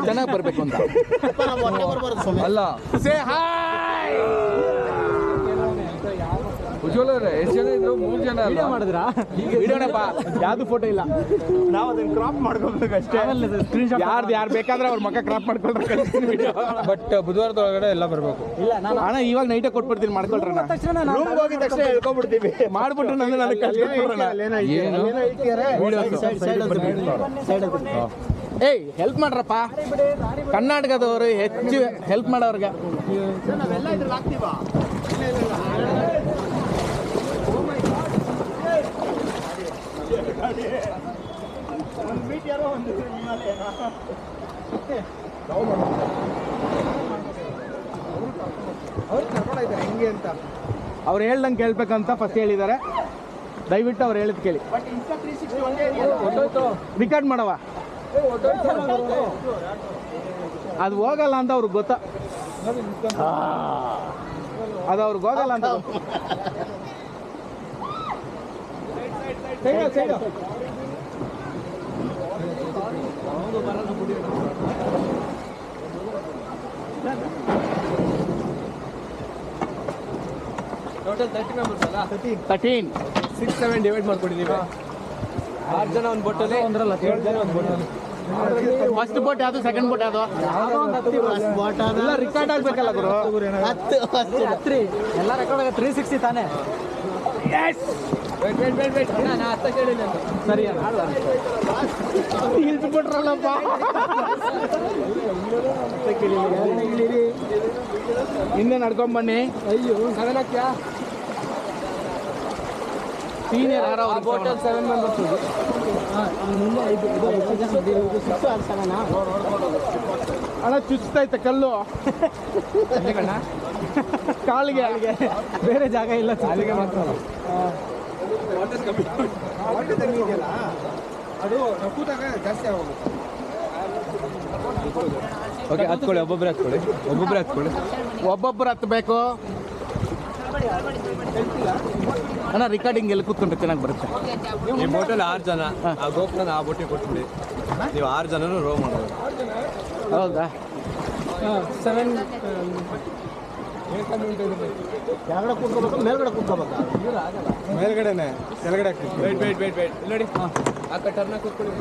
ಚೆನ್ನಾಗಿ ಬರಬೇಕು ಅಂತ ಅಲ್ಲ. ಸೇ ಹಾಯ್ ಉಜ್ವಲ ಅವರೇ, ಎಷ್ಟು ಜನ ಇದ್ರು? 3 ಜನ ಅಲ್ಲ ಮಾಡಿದ್ರಾ? ವಿಡಿಯೋನಪ್ಪ, ಯಾವುದು ಫೋಟೋ ಇಲ್ಲ. ನಾವು ಅದನ್ನ ಕ್ರಾಪ್ ಮಾಡ್ಕೋಬೇಕು ಅಷ್ಟೇ. ಯಾರು ಬೇಕಾದ್ರೆ ಅವ್ರ ಮಕ್ಕ ಕ್ರಾಪ್ ಮಾಡ್ಕೊಳ್ತಾರೆ. ಬಟ್ ಬುಧವಾರದೊಳಗಡೆ ಎಲ್ಲ ಬರಬೇಕು. ಅಣ್ಣ ಇವಾಗ ನೈಟೇ ಕೊಟ್ಬಿಡ್ತೀನಿ, ಮಾಡ್ಕೊಳ್ರಿ. ರೂಮ್ಗೆ ಹೋಗಿದ ತಕ್ಷಣ ಹೇಳ್ಕೊಬಿಡ್ತೀವಿ. ಮಾಡ್ಬಿಟ್ರೆ ನನಗೆ ಏಯ್ ಹೆಲ್ಪ್ ಮಾಡ್ರಪ್ಪ, ಕರ್ನಾಟಕದವರು ಹೆಚ್ಚು ಹೆಲ್ಪ್ ಮಾಡೋರ್ಗೆ. ಹೆಂಗೆ ಅಂತ ಅವ್ರು ಹೇಳ್ದಂಗೆ ಕೇಳ್ಬೇಕಂತ ಫಸ್ಟ್ ಹೇಳಿದ್ದಾರೆ. ದಯವಿಟ್ಟು ಅವ್ರು ಹೇಳಿದ್ ಕೇಳಿ. ರಿಕಾರ್ಡ್ ಮಾಡವ, ಅದು ಹೋಗಲ್ಲ ಅಂತ ಅವ್ರಿಗೆ ಗೊತ್ತಾ, ಅದು ಅವ್ರಿಗೆ ಹೋಗಲ್ಲ ಅಂತ. ಟೋಟಲ್ 30 ಮೆಂಬರ್ಸ್ ಅಲ್ಲ? 13 6, 7 ಡಿವೈಡ್ ಮಾಡ್ಕೊಂಡಿದ್ದೀವಿ. 6 ಜನ ಒಂದು ಬೋಟಲ್ಲಿ, 7 ಜನ ಒಂದು ಬೋಟಲ್ಲಿ. ಫಸ್ಟ್ ಬೋಟ್ ಯಾವುದು, ಸೆಕೆಂಡ್ ಬೋಟ್ ಯಾವುದು? ಎಲ್ಲ ರಿಕಾರ್ಡ್ ಆಗ್ಬೇಕಲ್ಲ ಗುರು. 10 ಎಲ್ಲ ರೆಕಾರ್ಡ್ ಆಗ 360 ತಾನೇ. ವೇಟ್ ನಾನು 10 ಕೇಳಿಲ್ಲ ಅಂತ. ಸರಿ ಇಳ್ಸ್ಬಿಟ್ರಲ್ಲಪ್ಪ. ಇನ್ನೇ ನಡ್ಕೊಂಬನ್ನಿ. ಅಯ್ಯೋ 7 ಹಾಕ್ಯಾ? ಸೀನಿಯರ್ ಯಾರೋ ಬೋಟಲ್ 7 ಮೆಂಬರ್ಸ್. ಅಣ್ಣ ಚುಚ್ತೈತೆ ಕಲ್ಲು ಕಾಲಿಗೆ, ಬೇರೆ ಜಾಗ ಇಲ್ಲ, ಕಾಲಿಗೆ ಮಾತ್ರ. ಅದು ಕೂತಾಗ ಜಾಸ್ತಿ ಆಗೋಗುತ್ತೆ. ಓಕೆ, ಹತ್ಕೊಳ್ಳಿ, ಒಬ್ಬೊಬ್ಬರೇ ಹತ್ಕೊಳ್ಳಿ. ಒಬ್ಬೊಬ್ಬರು ಹತ್ಬೇಕು ಅಣ್ಣ. ರಿಕಾರ್ಡಿಂಗ್ ಎಲ್ಲಿ ಕೂತ್ಕೊಂಡ್ರೆ ಚೆನ್ನಾಗಿ ಬರುತ್ತೆ. ಈ ಬೋಟಲ್ಲಿ 6 ಜನ, ಆ ಗೋಪುರನ ಆ ಬೋಟಿಗೆ ಕೊಟ್ಬಿಡಿ. ನೀವು 6 ಜನನು ರೋ ಮಾಡೋದು. ಹೌದಾ? 7 ಕೆಳಗಡೆ ಕೂತ್ಕೋಬೇಕು, ಮೇಲ್ಗಡೆ ಕೂತ್ಕೋಬೇಕಾ? ಮೇಲ್ಗಡೆನೆ, ಕೆಳಗಡೆ ವೇಟ್ ಇಲ್ಲಿ ನೋಡಿ. ಆ ಕಟ್ಟರ್ನ ಕೂತ್ಕೊಳ್ಳಿ.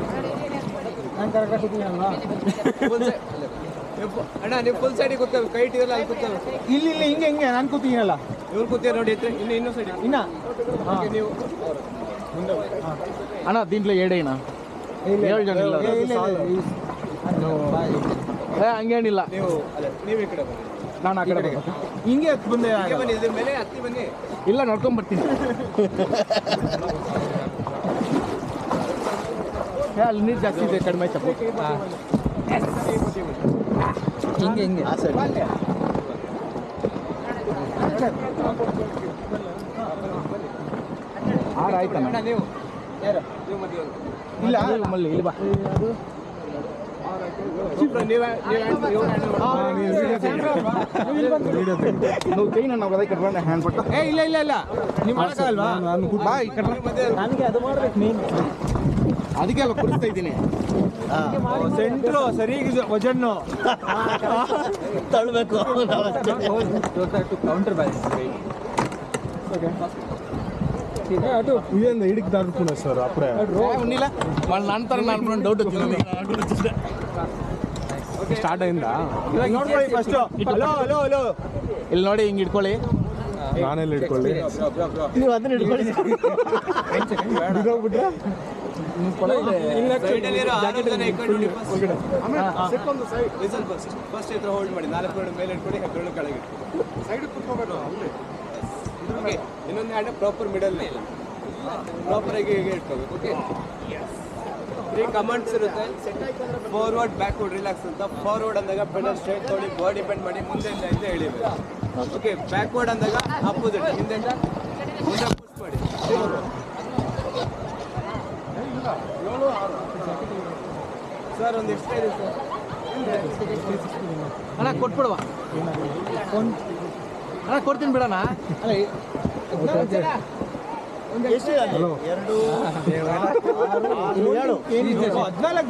ನಾನು ಕರೆಕ್ಟಾಗಿ ಕೂತೀನಿ ಅಲ್ವಾ? ಅಣ್ಣ ನೀವು ಫುಲ್ ಸೈಡಿಗೆ ಕೂತ್ಕೋಬೇಕು, ಕೈ ಇಟ್ಟಿರಲ್ಲ ಅಲ್ಲಿ ಕೂತ್ಕೋಬೇಕು. ಇಲ್ಲಿ ಹಿಂಗೆ ನಾನು ಕೂತೀನಲ್ಲ. ಇವ್ರು ಕೂತೀರ ನೋಡಿ, ಇನ್ನೂ ಸೈಡ್ ಇನ್ನ ನೀವು ಅಣ್ಣ ದೀಂಟ್ಲೆ ಏಡೇನ 7 ಜನ ಇಲ್ಲ. ಹಂಗೇನಿಲ್ಲ, ನೀವು ಈ ಕಡೆ ಬನ್ನಿ. ನಾನು ಆ ಕಡೆ ಬರ್ಬೇಕು. ಹಿಂಗೆ ಹತ್ತು ಬಂದೆ. ಬನ್ನಿ, ಇದ್ರ ಮೇಲೆ ಹತ್ತಿ ಬನ್ನಿ. ಇಲ್ಲ ನೋಡ್ಕೊಂಬರ್ತೀನಿ. ಅಲ್ಲಿ ನೀರು ಜಾಸ್ತಿ ಇದೆ, ಕಡಿಮೆ ಆಯ್ತಪ್ಪ. ಹಿಂಗೆ 6 ಆಯ್ತಣ್ಣ. ಅಣ್ಣ ನೀವು ಮಧ್ಯೆ ಇಲ್ಲ ಮಲ್ಲಿ ಇಲ್ಲಿ ಬಾ. నువ్వు చెయ్యి నన్ను కదా ఇక్కడ రండి హ్యాండ్ పట్టు. ಏ ಇಲ್ಲ ನೀವು ಮಾಡಕ್ಕಾಗಲ್ವಾ? ಬಾ ಈ ಕಡೆ ನನಗೆ ಅದು ಮಾಡ್ಬೇಕು ಮೇನ್. ಅದಕ್ಕೆ ಅಲ್ಲ ಕುಡಿಸ್ತಾ ಇದ್ದೀನಿ. ಸೆಂಟ್ರು ಸರಿಯಾಗಿದೆ, ವಜನ್ನು ತಳ್ಳಬೇಕು. Counter balance. అటు ఇదేంది ఇడికి దాటుకున్నా సార్ అప్పుడే ఉన్నీలా వాళ్ళు అంటారు నాకు డౌట్ వచ్చింది. ಸ್ಟಾರ್ಟ್ ಅయిందా? ನೋಡ್ಕೊಳ್ಳಿ ಫಸ್ಟ್. ಹಲೋ ಹಲೋ ಹಲೋ ಇಲ್ಲಿ ನೋಡಿ ಹಿಂಗೆ ಇಟ್ಕೊಳ್ಳಿ. ನಾನೆಲ್ಲ ಇಟ್ಕೊಳ್ಳಿ, ನೀವು ಅದನ್ನ ಇಟ್ಕೊಳ್ಳಿ. ಬಿಡೋಗ್ಬಿಟ್ರೆ ಫಸ್ಟ್ ಹತ್ರ ಹೋಲ್ಡ್ ಮಾಡಿ, 4 ಮೇಲೆ ಇಟ್ಕೊಳ್ಳಿ, 2 ಕೆಳಗೆ ಸೈಡ್ ಕುತ್ಕೋಬೇಕು. ಇನ್ನೊಂದು ಹ್ಯಾಂಡ್ ಪ್ರಾಪರ್ ಮಿಡಲ್ ಪ್ರಾಪರ್ ಆಗಿ ಹೇಗೆ ಇಟ್ಕೋಬೇಕು. ಓಕೆ, 3 ಕಮಾಂಡ್ಸ್ ಇರುತ್ತೆ. ಫಾರ್ವರ್ಡ್, ಬ್ಯಾಕ್ವರ್ಡ್, ರಿಲ್ಯಾಕ್ಸ್ ಅಂತ. ಫಾರ್ವರ್ಡ್ ಅಂದಾಗ ಪೆಡಲ್ ಸ್ಟ್ರೈಟ್ ತೊಗೊಳ್ಳಿ, ಬಾಡಿ ಬೆಂಡ್ ಮಾಡಿ ಮುಂದೆಯಿಂದ ಹಿಂದೆ ಎಳಿಬೇಕು. ಓಕೆ, ಬ್ಯಾಕ್ವರ್ಡ್ ಅಂದಾಗ ಅಪೋಸಿಟ್, ಹಿಂದೆಯಿಂದ ಮುಂದೆ ಪುಷ್ ಮಾಡಿ. ಸರ್ ಒಂದು ಎಕ್ಸ್ಟ್ರಾ ಇದೆ ಸರ್. ಅಣ್ಣ ಕೊಟ್ಬಿಡುವ. ಅಣ್ಣ ಕೊಡ್ತೀನಿ ಬಿಡೋಣ. 14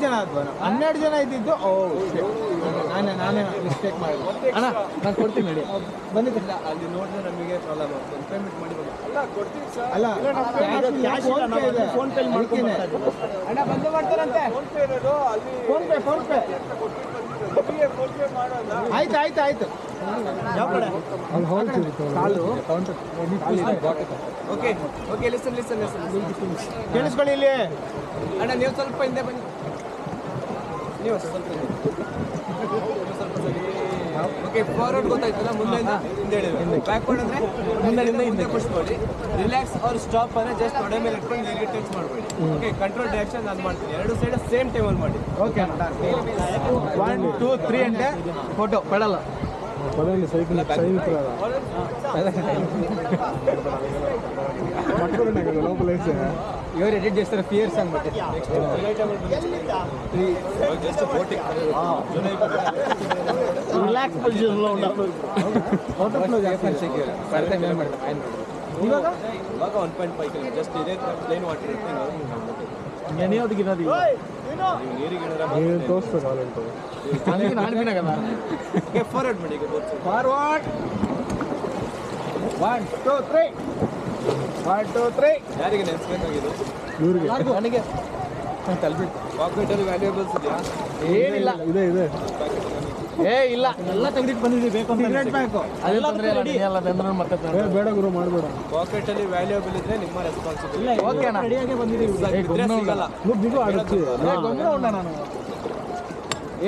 ಜನ ಆದ್ವಾ 12 ಜನ ಇದ್ದಿದ್ದು ನಾನೇ ಮಿಸ್ಟೇಕ್ ಮಾಡಿದೆ ಅಣ್ಣ ನಾನು ಕೊಡ್ತೀನಿ ನೋಡಿ ಬಂದಿದ್ದಿಲ್ಲ ಅಲ್ಲಿ ನೋಡಿದ್ರೆ ನಮಗೆ ಪ್ರಾಬ್ಲಮ್ ಆಗ್ತದೆ ಪೇಮೆಂಟ್ ಮಾಡಿ ಅಲ್ಲ ಕೊಡ್ತೀವಿ ಸರ್ ಅಲ್ಲ ಫೋನ್ ಪೇ ಮಾಡ್ತೀನಿ ಅಣ್ಣ ಬಂದು ಮಾಡ್ತಾರಂತೆ ಫೋನ್ ಪೇ ಇರೋದು ಅಲ್ಲಿ ಫೋನ್ ಪೇ ಫೋನ್ ಪೇ ಮಾಡೋಣ ಆಯ್ತು ಓಕೆ ಓಕೆ ಲಿಸನ್ ಕೇಳಿಸ್ಕೊಳ್ಳಿ ಇಲ್ಲಿ ಅಣ್ಣ ನೀವು ಸ್ವಲ್ಪ ಹಿಂದೆ ಬನ್ನಿ ನೀವು ಸ್ವಲ್ಪ ಓಕೆ ಫಾರ್ವರ್ಡ್ ಗೊತ್ತಾಯ್ತಲ್ಲ ಮುಂದೆ ಹಿಂದೆ ಬ್ಯಾಕ್ವರ್ಡ್ ಅಂದ್ರೆ ಮುಂದೆ ಪುಷ್ ಮಾಡಿ ರಿಲ್ಯಾಕ್ಸ್ ಆರ್ ಸ್ಟಾಪ್ ಅಂದ್ರೆ ಜಸ್ಟ್ ತೊಡೆ ಮೇಲೆ ಇಟ್ಕೊಂಡು ನೀರಿಗೆ ಟಚ್ ಮಾಡಬೇಡಿ ಓಕೆ ಕಂಟ್ರೋಲ್ ಡೈರೆಕ್ಷನ್ ನಾನು ಮಾಡ್ತೀನಿ ಎರಡು ಸೈಡ್ ಸೇಮ್ ಟೈಮಲ್ಲಿ ಮಾಡಿ ಓಕೆ 1 2 3 అంటే ಫೋಟೋ ಪಡಲ್ಲ పదండి సైకిల్ పట్టుకోండి కదా లోపల వేసే ఎవరు ఎడిట్ చేస్తారు ఫియర్ సాంగ్ బట్టి ರಿಲ್ಯಾಕ್ಸ್ ಪೊಸಿಷನ್ లో ఉండాలి ಇವಾಗ 1.5 ಕಿಲೋ ಜಸ್ಟ್ ಇದೇ ಪ್ಲೇನ್ ವಾಟರ್ ನೆನೆಯೋದಕ್ಕಿರೋದು ನೀರಿಗೆ నేను తోస్తా కావాలంటే అందుకే నానిపోయినా కదా ಫಾರ್ವರ್ಡ್ ಮಾಡಿ ಈಗ ಫಾರ್ವರ್ಡ್ 1 2 3 ಯಾರಿಗೆ ನೆನೆಸ್ಬೇಕಾಗಿದ್ದು ಇವ್ರಿಗೆ ನನಗೆ ತಲುಪಿತ್ತು ಪಾಕೆಟಲ್ಲಿ ವ್ಯಾಲ್ಯೂಯಬಲ್ಸ್ ಇದೆಯಾ ಏನಿಲ್ಲ ಇದೆ ಇಲ್ಲ ಎಲ್ಲ ತೆಗೆದಿಟ್ಟು ಬಂದಿದ್ದೀವಿ ಬೇಕು ಅಂತ ಸಿಗರೇಟ್ ಬ್ಯಾಂಕು ಅದೇ ತೊಂದ್ರೆ ಇಲ್ಲ ಅಂದ್ರೆ ಮತ್ತೆ ಬೇಡ ಗುರು ಮಾಡಬೇಡ ಪಾಕೆಟಲ್ಲಿ ವ್ಯಾಲ್ಯೂಯಬಲ್ ಇದ್ರೆ ನಿಮ್ಮ ರೆಸ್ಪಾನ್ಸಿಬಿಲಿಟಿ ಓಕೆ ಅಣ್ಣ ರೆಡಿಯಾಗಿ ಬಂದಿದ್ದೀವಿ ಸಿಗಲ್ಲ నువ్వు దిగు ఆడొచ్చు గమ్మున ఉన్నా నాను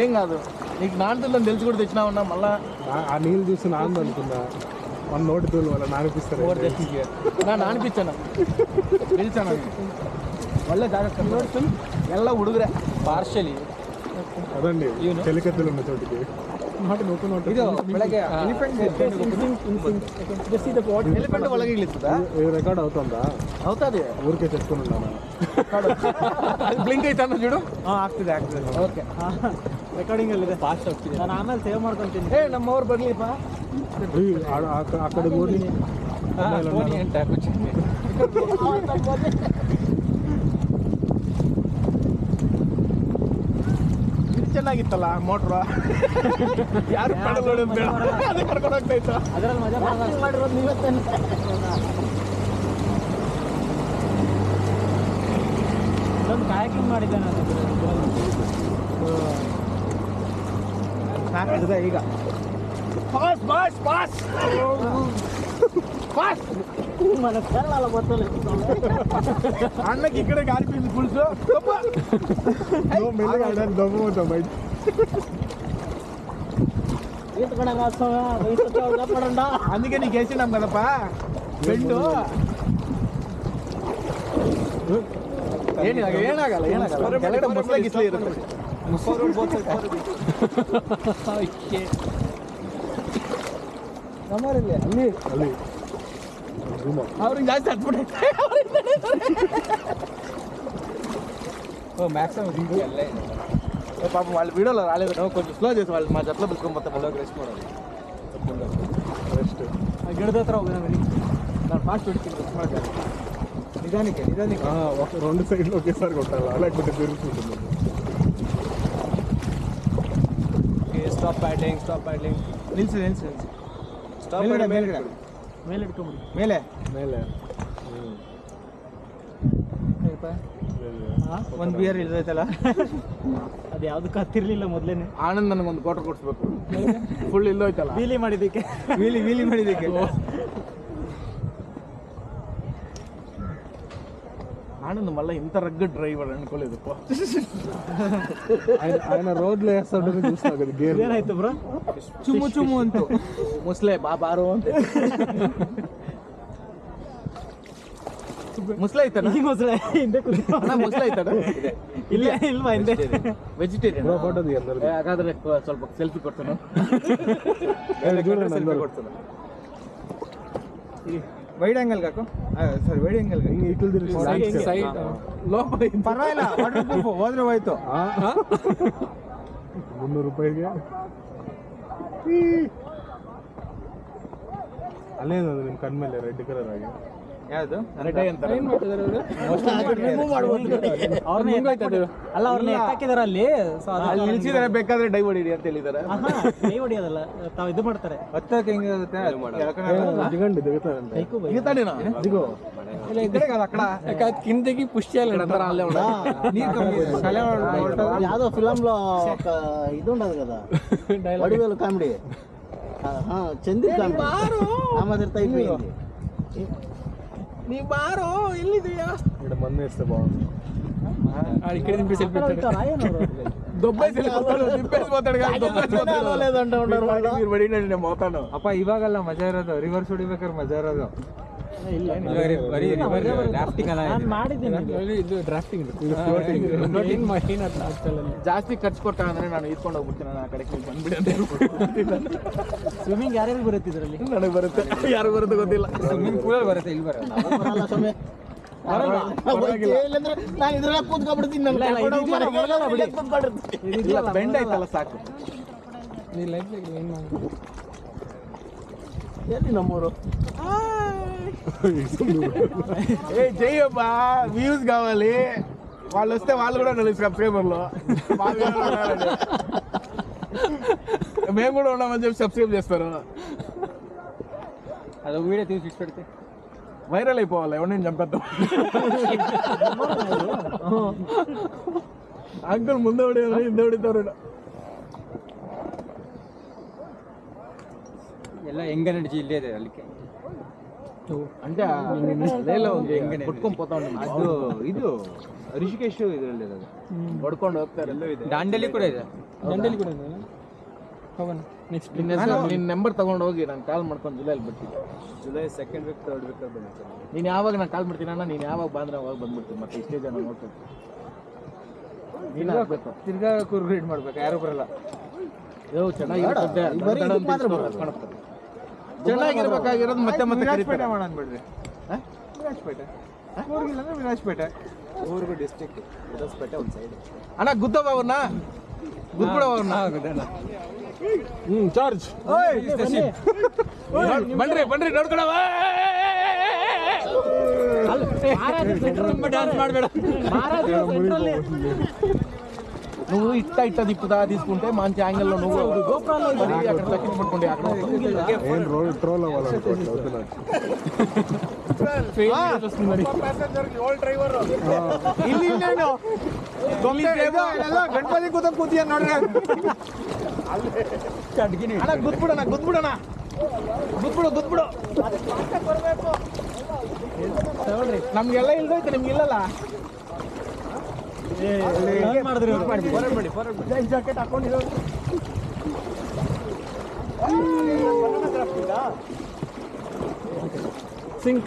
ఏం కాదు నీకు నానుతుందని తెలిసి కూడా తెచ్చినా ఉన్నా మళ్ళా ఆ నీళ్ళు చూసి నాన్న అనుకున్నా మన నోటి తోలు వల్ల నానిపిస్తారు ನಾನಿಪಿಚ್ಚನ ನಿಲ್ಸಣ ಒಳ್ಳೆ ಜಾಗ ನೋಡ್ತೀನಿ ಎಲ್ಲ ಹುಡುಗ್ರೆ ಪಾರ್ಷಲಿ అదండి చెలికత్తెలు ఉన్న చోటికి ಇದು ಬೆಳಗ್ಗೆ ಎಲಿಫೆಂಟ್ ಒಳಗೆ ಇಳಿಸ್ತದ రికార్డ్ అవుతుందా అవుతుంది ఊరికే చెప్పుకుని ఉన్నాను ಅದು ಬ್ಲಿಂಕ್ ಐತನ್ನ చూడు ಆಗ್ತಿದೆ ಓಕೆ ರೆಕಾರ್ಡಿಂಗ್ ಅಲ್ಲಿ ಇದೆ ಫಾಸ್ಟ್ ಆಗ್ತಿದೆ ನಾನು ಆಮೇಲೆ ಸೇವ್ ಮಾಡ್ಕೊಂತೀನಿ ಏ ನಮ್ಮವ್ರು ಬರ್ಲಿಪ್ಪ అక్కడ కూడా ಫೋನಿ ಅಂತ ಇದು ಚೆನ್ನಾಗಿತ್ತಲ್ಲ ಮೋಟ್ರು ಯಾರು ಪಡಲ್ ಹೊಡೆಯೋದು ಬೇಡ ಅದೇ ಕರ್ಕೊಂಡು ಹೋಗ್ತಾ ಇತ್ತು ಅದರಲ್ಲಿ ಮಜಾ ಮಾಡಿರೋದು ನೀವತ್ತೇ ಒಂದು ಕಾಯಕಿಂಗ್ ಮಾಡಿದ್ದೆ ನಾನು ಸಾಕಿದೆ ಈಗ ಪಾಸ್ ಪಾಸ್ ಪಾಸ್ ಪಾಸ್ మన కేరళలో మొత్తం అన్నకి ఇక్కడ కాలిపోయింది పులుసు నువ్వు మెల్లగా ఆడాలి దొంగపోతావు బయట ఈతకడంగా వస్తావా వయసు చెప్పడండా అందుకే నీకు వేసినాం కదప్పా ಬೆಂಡು ಏನಾಗಲ್ಲ ಕೆಳಗಡೆ ಮೊಸರಾಗಿ ಇಸ್ಲೇ ಇರುತ್ತೆ ನಮ್ಮಲ್ಲಿ ಅಲ್ಲಿ ಅಲ್ಲಿ ಅವ್ರಿಗೆ ಜಾಸ್ತಿ ಹತ್ಬಿಟ್ಟೈತೆ ఓ మ్యాక్సిమం దిగు పాపం వాళ్ళు వీడియోలో రాలేదు కొంచెం స్లో చేసి వాళ్ళు మా జట్లో పిలుచుకోకపోతే మళ్ళీ రెస్ట్ ಮಾಡೋದು రెస్ట్ ಗಿಡದ ಹತ್ರ ಹೋಗೋಣ ನಾನು ಫಾಸ್ಟ್ ಹೊಡಿತೀನಿ రెస్ట్ ಮಾಡ್ತಾರೆ నిజానికి ఒక రెండు సైడ్లు ఒకేసారి కొట్టాలి లేకపోతే తిరుగుతుంటుంది ಸ್ಟಾಪ್ ಪ್ಯಾಡ್ಲಿಂಗ್ ನಿಲ್ಸಿ ಸ್ಟಾಪ್ ಮೇಲ್ಗಡೆ ಮೇಲೆ ಇಟ್ಕೊಂಬಿಡಿ ಮೇಲೆ ಮೇಲೆ ಒಂದು ಬಿಯರ್ ಇರ್ತೈತಲ್ಲ ಅದು ಯಾವುದಕ್ಕೂ ಹತ್ತಿರಲಿಲ್ಲ ಮೊದಲೇನೆ ಆನಂದ್ ನನಗೊಂದು ಕ್ವಾರ್ಟರ್ ಕೊಡಿಸ್ಬೇಕು ಫುಲ್ ಇಲ್ಲೋಯ್ತಲ್ಲ ವೀಲಿ ಮಾಡಿದ್ದಕ್ಕೆ ವೀಲಿ ಮಾಡಿದ್ದಕ್ಕೆ ఆనంద్ మళ్ళీ ఇంత రగ్గడ్ డ్రైవర్ అనుకోలేదు ఆయన రోడ్లు వేస్తుంటే చూస్తావు కదా గేర్ ಏನಾಯ್ತು ಬ್ರೋ ಚುಮ್ಮು ಅಂತು ಮುಸ್ಲೆ ಬಾರೋ ಅಂತ ಮುಸ್ಲೆ ಐತನ ಈಗ ಮೊಸಳೆ ಹಿಂದೆ ಮುಸ್ಲೆ ಐತನ ಇಲ್ಲ ಇಲ್ವಾ ಹಿಂದೆ ವೆಜಿಟೇರಿಯನ್ ಫೋಟೋ దిగండి ಹಾಗಾದ್ರೆ ಸ್ವಲ್ಪ ಸೆಲ್ಫಿ ಕೊಡ್ತಾನೆ ಕೊಡ್ತಾನೆ ವೈಡ್ ಆಂಗಲ್ ಹಾಕು ಸರಿ ವೈಡ್ ಆಂಗಲ್ ಹಿಂಗೆ ಇಟ್ಲು ತಿರುಗಿ ಸೈಡ್ ಪರವಾಗಿಲ್ಲ ವಾಟರ್ ಪ್ರೂಫ್ ಹೋದ್ರೆ ಹೋಯ್ತು 300 ರೂಪಾಯಿಗೆ ಅಲ್ಲೇನದು ನಿಮ್ಮ ಕಣ್ಮೇಲೆ ರೆಡ್ ಕಲರ್ ಆಗಿ ಯಾವುದು ಅಲ್ಲ ಅವ್ರನ್ನ ಎತ್ತಾಕಿದಾರ ಅಲ್ಲಿ ಸೊ ಅಲ್ಲಿ ನಿಲ್ಸಿದಾರೆ, ಬೇಕಾದ್ರೆ ಡೈ ಹೊಡಿರಿ ಅಂತ ಹೇಳಿದಾರೆ. ಕೈ ಹೊಡಿಯೋದಲ್ಲ ತಾವು ಇದು ಮಾಡ್ತಾರೆ ಹತ್ತಕ್ಕೆ ಹೆಂಗೆ ಆಗುತ್ತೆ ಕಿಂದಗಿ ಪುಷ್ಟಿ ಅಲ್ಲ యాదో ఫిలంలో ఒక ఇది ఉండదు కదా వడివేలు కామెడీ చంద్ర కామెడీ ఆ మాదిరితో అయిపోయింది నీ బారో ఎల్లిదయ్యా ఇక్కడ మంది వేస్తే బాగుంది. ఇక్కడ దింపేసి ಮೋತಾನು ಅಪ್ಪ ಇವಾಗಲ್ಲ ಮಜಾ ಇರೋದು, ರಿವರ್ಸ್ ಹೊಡಿಬೇಕಾದ್ರೆ ಮಜಾ ಇರೋದು. ಮಾಡಿದ್ದೀನಿ ಡ್ರಾಫ್ಟಿಂಗ್ ಜಾಸ್ತಿ ಖರ್ಚು ಕೊಟ್ಟ ಅಂದ್ರೆ ನಾನು ಇಟ್ಕೊಂಡು ಹೋಗ್ಬಿಡ್ತೀನಿ, ನಾನು ಆ ಕಡೆ ಬಂದ್ಬಿಡಿ ಅಂತ ಸ್ವಿಮ್ಮಿಂಗ್ ಯಾರ್ಯಾರು ಬರುತ್ತೆ ಇದರಲ್ಲಿ? ನನಗೆ ಬರುತ್ತೆ, ಯಾರು ಬರುತ್ತೆ ಗೊತ್ತಿಲ್ಲ. ಸ್ವಿಮ್ಮಿಂಗ್ ಪೂಲಲ್ಲಿ ಬರುತ್ತೆ, ಇಲ್ಲಿ ಬರಲ್ಲ. ನಾನು ಇದ್ರಲ್ಲ ಕೂತ್ಕೊಂಡ್ಬಿಡ್ತೀನಿ, ಇಲ್ಲ ಬೆಂಡ್ ಆಯ್ತಲ್ಲ ಸಾಕು. ಎಲ್ಲಿ నమ్మూరు ఏ చెయ్యబ్బా, వ్యూస్ కావాలి. వాళ్ళు వస్తే వాళ్ళు కూడా 4 సబ్స్క్రైబర్లు, మేము కూడా ఉన్నామని చెప్పి సబ్స్క్రైబ్ చేస్తారు. ಅದು వీడియో తీసి ఇచ్చి పెడితే వైరల్ అయిపోవాలి, ఎవరిని చంపేద్దాం. అంకుల్ ముందే ಹೊಡೆಯೋದು, ಹಿಂದೆ ಹೊಡಿತಾరు. ಎಲ್ಲ ಹೆಂಗ ನಡಿಜಿ ಇಲ್ಲೇ ಇದೆ ಅಲ್ಲಿಗೆ. అంటే ಕೊಟ್ಕೊಂಡು పోతా ಉಂಟು. ಅದು ಇದು ರಿಷಿಕೇಶ್ ಇದರಲ್ಲಿ ಇರೋದು, ಹೊಡ್ಕೊಂಡು ಹೋಗ್ತಾರೆ. ದಾಂಡೇಲಿ ಕೂಡ ಇದೆ. ಹೋಗೋಣ ನೆಕ್ಸ್ಟ್. ನಿನ್ನ ನಂಬರ್ ತಗೊಂಡು ಹೋಗಿ ನಾನು ಕಾಲ್ ಮಾಡ್ಕೊಂಡು ಜುಲೈಲಿ ಬರ್ತೀನಿ. July 2nd weak 3rd weak ಬಂದಿತ್ತು. ನೀನು ಯಾವಾಗ ನಾನು ಕಾಲ್ ಮಾಡ್ತೀನಿ ಅಣ್ಣ, ನೀನು ಯಾವಾಗ ಬಂದ್ರೆ ಅವಾಗ ಬಂದ್ಬಿಡ್ತೀನಿ. ಮತ್ತೆ ಇಷ್ಟೇ ಜನ ನೋಡ್ತೀನಿ. ನೀನು ಆಗ್ಬೇಕು, ತಿರ್ಗಾ ಕೂರ್ಗ್ ರೀಡ್ ಮಾಡ್ಬೇಕು, ಯಾರು ಬರಲ್ಲ. ಚೆನ್ನಾಗಿರ್ಬೇಕಾಗಿರೋದು ಮತ್ತೆ ಮತ್ತೆ ವಿರಾಜಪೇಟೆ ಮಾಡೋಣ ಬಿಡ್ರಿ. ವಿರಾಜಪೇಟೆ ಕೂರ್ಗಿಲ್ಲ ಅಂದ್ರೆ ವಿರಾಜಪೇಟೆ. ఊరుకు డిస్ట్రిక్ట్ విరాజ్పేట ಒಂದು ಸೈಡ್. ಅಣ್ಣ ಗುದ್ದವ ಅವ್ರನ್ನ, ಗುದ್ಬಿಡವ ಅವ್ರನ್ನ. ಚಾರ್ಜ್ ಬನ್ರಿ ನೋಡ್ಕೊಳವ. డాన్స్ ಮಾಡಬೇಡ. నువ్వు ఇట్ట దిప్పుదా తీసుకుంటే మంచి యాంగిల్ లో నువ్వు అక్కడ తక్కిన పట్టుకుంటే అక్కడ ఏం ట్రోల్ అవ్వాలనుకోవట్లేదు. ಇಲ್ಲಿ ಗಣಪತಿ ಕೂತ ಕೂತಿಯ ನೋಡ್ರಿ. ಅಣ್ಣ ಗುದ್ಬಿಡೋಣ ಗುದ್ಬಿಡು. ನಮ್ಗೆಲ್ಲ ಇಲ್ದೈತೆ, ನಿಮ್ಗೆ ಇಲ್ಲಲ್ಲ. ಜಾಕೆಟ್ ಹಾಕೊಂಡಿರೋ sink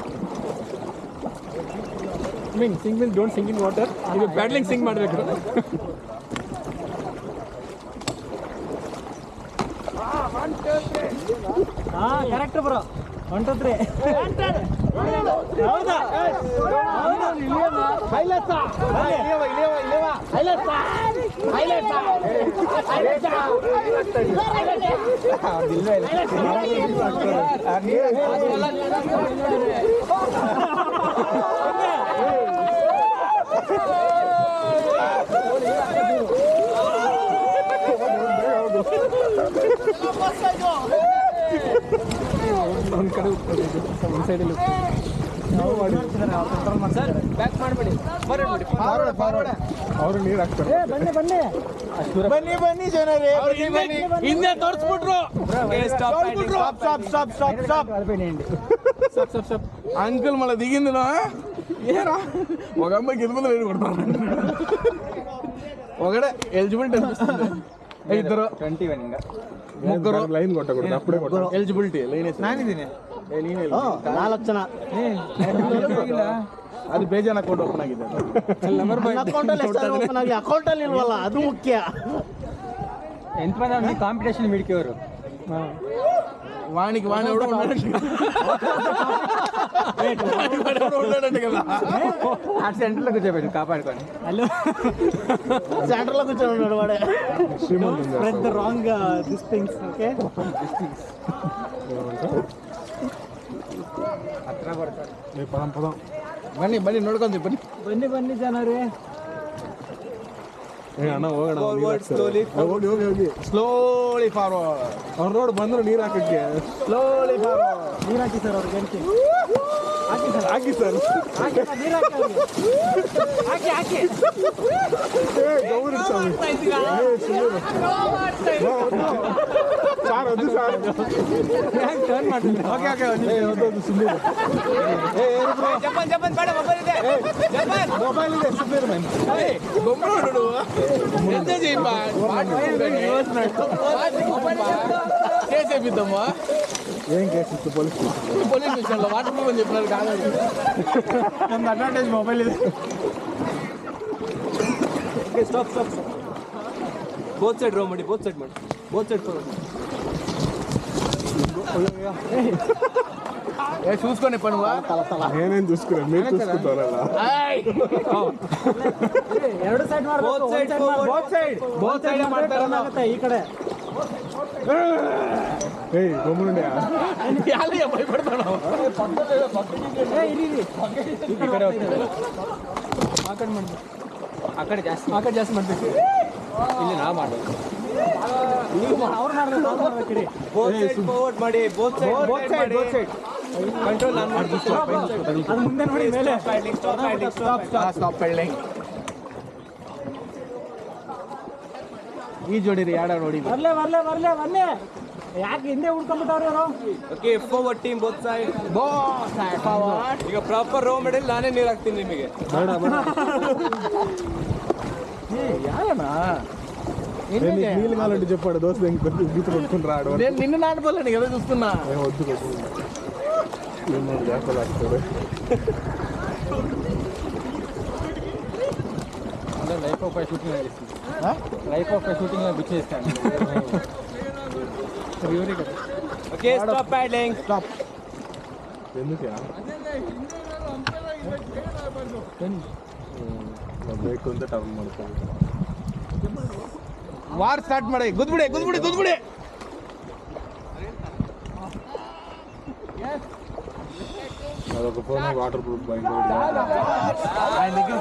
mean don't sink in water. ಇದು ಪ್ಯಾಡ್ಲಿಂಗ್ ಸಿಂಗ್ ಮಾಡಬೇಕು. Correct bro. 1 2 3 ಹೌದಾ? ಒಂದು ಕಡೆ ಒಂದು ಸೈಡಲ್ಲಿ ಬ್ಯಾಕ್ ಮಾಡಬೇಡಿ, ಅವರು ನೀರು ಹಾಕ್ತಾರೆ. ಬನ್ನಿ ಜನರೇ, ಹಿಂದೆ ತೋರಿಸ್ಬಿಟ್ರು. అంకుల్ మళ్ళీ దిగింది ఏరా ఒక అమ్మాయికి ఎదుగుదల వేడి కొడతాను. ఒకడే ఎలిజిబిలిటీ అనిపిస్తుంది. ఇద్దరు 21 ఇంకా ముగ్గురు ಲೈನ್ ಕೊಟ್ಟಕೊಡು, ಅಪ್ಪಡೆ ಕೊಟ್ಟು ಎಲಿಜಿಬಿಲಿಟಿ ಲೈನ್ ನಾನಿದ್ದೀನಿ. ನಾಲ್ಕು ಜನ ಅದು ಬೇಜಾನ್ ಅಕೌಂಟ್ ಓಪನ್ ಆಗಿದೆ. ಅಕೌಂಟಲ್ಲಿ ಓಪನ್ ಆಗಿ ಅಕೌಂಟಲ್ಲಿ ಇಲ್ವಲ್ಲ, ಅದು ಮುಖ್ಯ. ಎಂತ ಮಂದಿ ಕಾಂಪಿಟೇಷನ್ ಮಿಡ್ಕಿಯವರು వానికి వాణి ఎవడో ఉన్నాడంటే కదా, ఆ సెంటర్లో కూర్చోబెట్టు కాపాడుకొని. హలో సెంటర్లో కూర్చొని ఉన్నాడు వాడే. Spread the wrong this things. Okay ಪದಂ ಪದಂ ಬನ್ನಿ ನೋಡ್ಕೊಂತೀವಿ ಬನ್ನಿ. ಬನ್ನಿ ಜನರೇ. ಅಣ್ಣ ಹೋಗೋಣ Forward, slowly. ಹೋಗಿ ಸ್ಲೋಲಿ ಫಾರ್ವರ್ಡ್. ಅವ್ರು ನೋಡಿ ಬಂದ್ರು ನೀರು ಹಾಕಕ್ಕೆ ಸ್ಲೋಲಿ ಫಾರ್ವರ್ಡ್. ನೀರು ಹಾಕಿ ಸರ್ ಅವ್ರಿಗೆ ಹೇಳ್ತೀನಿ. ಹಾಕಿ ಸರ್ ಹಾಕಿ ಸರ್, ನೀರು ಹಾಕಿ ಅವ್ರಿಗೆ. ಹಾಕಿ ಗೌರಿ ಸ್ವಾಮಿ ಸಾರ್ ಅದು ಸಾರ್ ಓಕೆ ಸುಮ್ಮನೆ ಜಪಾನ್ ಬೇಡ ಮೊಬೈಲ್ ಇದೆ ಜಪಾನ್ ಮೊಬೈಲ್ ಇದೆ ಸುಮ್ಮನೆ ಮ್ಯಾನ್. ಬೊಂಬೆ ನೋಡು ಎಂಜಾಯ್ చేయి ಬಾ. కేసు వేపిద్దామా? ఏం కేసు ఇತ್ತು పోలీస్ పోలీస్ స్టేషన్లో వాటర్ ప్రూఫ్ అని చెప్పినారు కాదు. ನಮ್ಮ ಅಡ್ವಾಂಟೇಜ್ ಮೊಬೈಲ್ ಇದೆ. Okay stop both side row ಮಾಡಿ ಬೋತ್ ಸೈಡ್ ಫಾರ್ವರ್ಡ್. చూసుకొని పని నేనేం చూసుకున్నాను మీరు చూసుకుంటారಲ್ಲ ಎರಡು ಸೈಡ್ ಮಾಡ್ಬೇಕು. Both side forward. Both side ಮಾಡ್ತಾರೆ. ಆಗುತ್ತೆ ಈ ಕಡೆ. ಏಯ್ ಗಮನುಂಡೆ ಯಾರಿಗೆ ಭಯಪಡ್ತಾನ ಇರಿ ಈ ಕಡೆ ಹೋಗ್ತಾರೆ. ಆ ಕಡೆ ಮಾಡ್ಬೇಕು. ಆ ಕಡೆ ಜಾಸ್ತಿ ಮಾಡ್ಬೇಕು. ಇಲ್ಲಿ ನಾ ಮಾಡ್ಬೇಕು. ಅವ್ರು ಮಾಡ್ಬೇಕು ಇರಿ. ಬೋತ್ ಸೈಡ್ ಫಾರ್ವರ್ಡ್ ಮಾಡಿ ಬೋತ್ ಸೈಡ್ ಕಂಟ್ರೋಲ್ ನಾನು ಮಾಡ್ತೀನಿ. ಅದು ಮುಂದೆ ನೋಡಿ ಮೇಲೆ. ಸ್ಟಾಪ್ ಪೆಳ್ಳಿಂಗ್. ಈ ಜೋಡಿರಿ ಯಾಡ ನೋಡಿ. ಬರ್ಲೆ ಯಾಕೆ ಹಿಂದೆ ಉಳ್ಕೊಂಡ್ಬಿಟ್ಟವ್ರು ಇವರು? Okay forward team both side. ಈಗ ಪ್ರಾಪರ್ ರೋ ಮಾಡಿ ನಾನೇ ನೀರು ಹಾಕ್ತೀನಿ ನಿಮಗೆ. ಯಾರನಾ నీళ్ళు కావాలంటే చెప్పాడు దోశ గీత పట్టుకుని రాడు నేను నిన్ను నాటుకోలేను కదా చూస్తున్నా. వద్దు జాగ్రత్తలు వస్తాడు life of shooting life of shooting బిచ్ చేస్తాను. Okay stop paddling. స్టాప్. ఎందుకు ಬ್ರೇಕ್ ಅಂತ ಟರ್ನ್ ಮಾಡ್ತಾರೆ. ವಾರ್ ಸ್ಟಾರ್ಟ್ ಮಾಡಿ. ಗುದ್ಬಿಡಿ అదొక ఫోన్ వాటర్ ప్రూఫ్ బైక్ ఆయన దగ్గర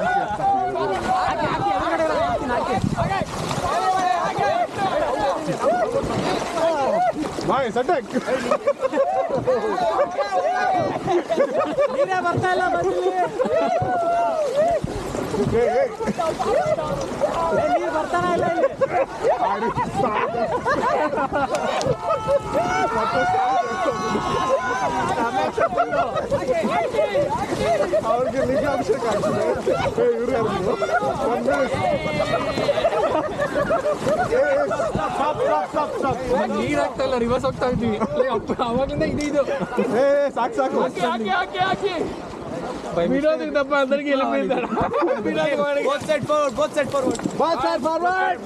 బాయ్ సటక్ ನೀರೇ ಬರ್ತಾ ಇಲ್ಲ ಬಂದಿಲ್ಲಿ. ನೀರು ಬರ್ತಾನೆ ಇಲ್ಲ ಇಲ್ಲಿ. ಅವ್ರಿಗೆ ಲಿಂಗ ಅಭಿಷೇಕ ಆಗ್ತದೆ. ನೀರು ಆಗ್ತಾ ಇಲ್ಲ, ರಿವರ್ಸ್ ಹೋಗ್ತಾ ಇದ್ವಿ. ಅವಾಗಲಿಂದ ಇದು ಸಾಕು ಹಾಕಿ ವಿನೋದಕ್ಕೆ ತಪ್ಪ అందరికి వెళ్ళిపోయింది. Both side forward.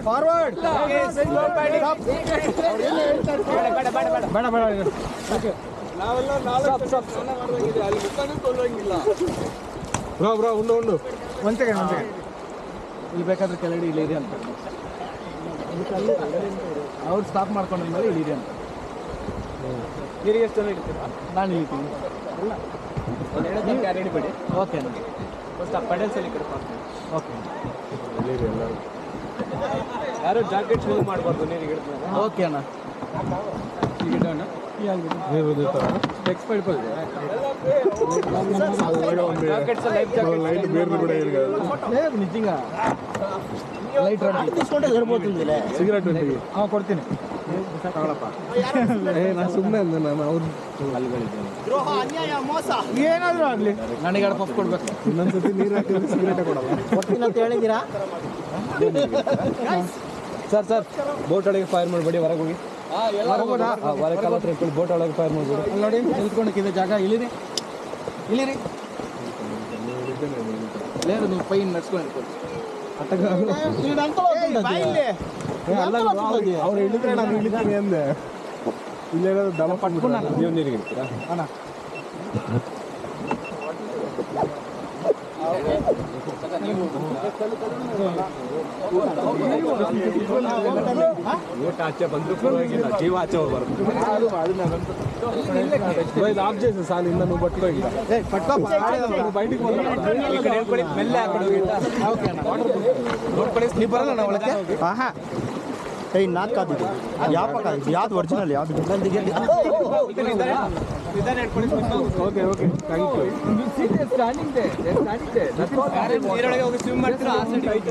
Forward bro ಉಂಡು ಒಂದ್ ಸೆಕೆಂಡ್ ಇಲ್ಲಿ ಬೇಕಾದ್ರೆ ಕೆಳಗಡೆ ಇಲ್ಲಿದೆ ಅಂತ ಅವ್ರು ಸ್ಟಾಪ್ ಮಾಡ್ಕೊಂಡ್ಮೇಲೆ ಇಲ್ಲಿದೆ ಅಂತ. ನೀರಿಗೆ ಎಷ್ಟು ಜನ ಇಡ್ತೀರಾ? ನಾನು ಇಳಿತೀನಿ. ಒಂದು ಹೇಳೋದಕ್ಕೆ ರೆಡಿ ಬಿಡಿ. ಓಕೆ ಫಸ್ಟ್ ಆ ಪೆಡಲ್ಸಲ್ಲಿ ಕಡೆ ಓಕೆ ಯಾರು ಜಾಕೆಟ್ ಮೂವ್ ಮಾಡಬಾರ್ದು ನೀರಿಗೆ ಇಡ್ತಾರೆ. ಓಕೆ ಅಣ್ಣ. ಈಗ ಇಡೋಣ. ఎక్స్పైర్డ్ లైట్ బేర్లు కూడా లేదు నిజంగా లైట్ తీసుకుంటే సరిపోతుంది. సిగరెట్ ఉంటుంది ಕೊಡ್ತೀನಿ. ನಾ ಸುಮ್ಮನೆ ಅಂದೆ ನಾನು ಅವ್ರು ದ್ರೋಹ, ಅನ್ಯಾಯ, ಮೋಸ ಏನಾದರೂ ಆಗಲಿ ನನಗೆ ಎರಡು ಪಫ್ ಕೊಡ್ಬೇಕು. ಇನ್ನೊಂದ್ಸತಿ ನೀರು ಹಾಕಿದ್ರೆ ಸಿಗರೇಟೇ ಕೊಡಲ್ಲ. ಕೊಡ್ತೀನಿ ಅಂತ ಹೇಳಿದ್ದೀರಾ? ಸರ್ ಬೋಟ್ ಒಳಗೆ ಫೈರ್ ಮಾಡಬೇಡಿ, ಹೊರಗೆ ಹೋಗಿ ಹೊರಗೆ ಕಾಲ ಹತ್ರ ಇಟ್ಕೊಂಡು ಬೋಟ್ ಒಳಗೆ ಫೈರ್ ಮಾಡಬೇಡಿ. ಅಲ್ಲಿ ನೋಡಿ ನಿಲ್ತ್ಕೊಂಡಕ್ಕಿದೆ ಜಾಗ. ಇಲ್ಲಿರಿ లేదు నువ్వు పైన నడుచుకొని ಅವ್ರು ಇಳಿದ್ರೆ ನಾನು ಇಳಿತೀನಿ ಅಂದೆ. ಇಲ್ಲೇನಾದ್ರು ದಮ ಪಟ್ಕೊಂಡು ನೀವು ನೀರಿಗೆ ಇರ್ತೀರಾ? ಊಟ ಆಚೆ ಬಂದ್ರು ಪರವಾಗಿಲ್ಲ, ಜೀವ ಆಚೆ ಹೋಗ್ಬಾರ್ದು. ಇದು ಆಫ್ చేసే ಸಾಲ ಇಂದ నువ్వు పట్టుకో ఇంకా బయటికి ಈ ಕಡೆ ಹೇಳ್ಕೊಳ್ಳಿ, ಮೆಲ್ಲೆ ಆ ಕಡೆ ಹೋಗಿ ನೋಡ್ಕೊಳ್ಳಿ. ನೀವು ಬರಲ್ಲ ನಾವು ಒಳಕ್ಕೆ ಆಹಾ ಏಯ್ ನಾಲ್ಕು ಕಾದು ಯಾವ ಕಾದು ಯಾವ್ದು ಒರಿಜಿನಲ್ ಯಾವ್ದು ನಿಧಾನ ಹೇಳ್ಕೊಳ್ಳಿ. ఓకే ఓకే థ్యాంక్ యూ ನೀರೊಳಗೆ ಹೋಗಿ ಸ್ವಿಮ್ ಮಾಡ್ತೀರಾ ಆ ಸೈಡ್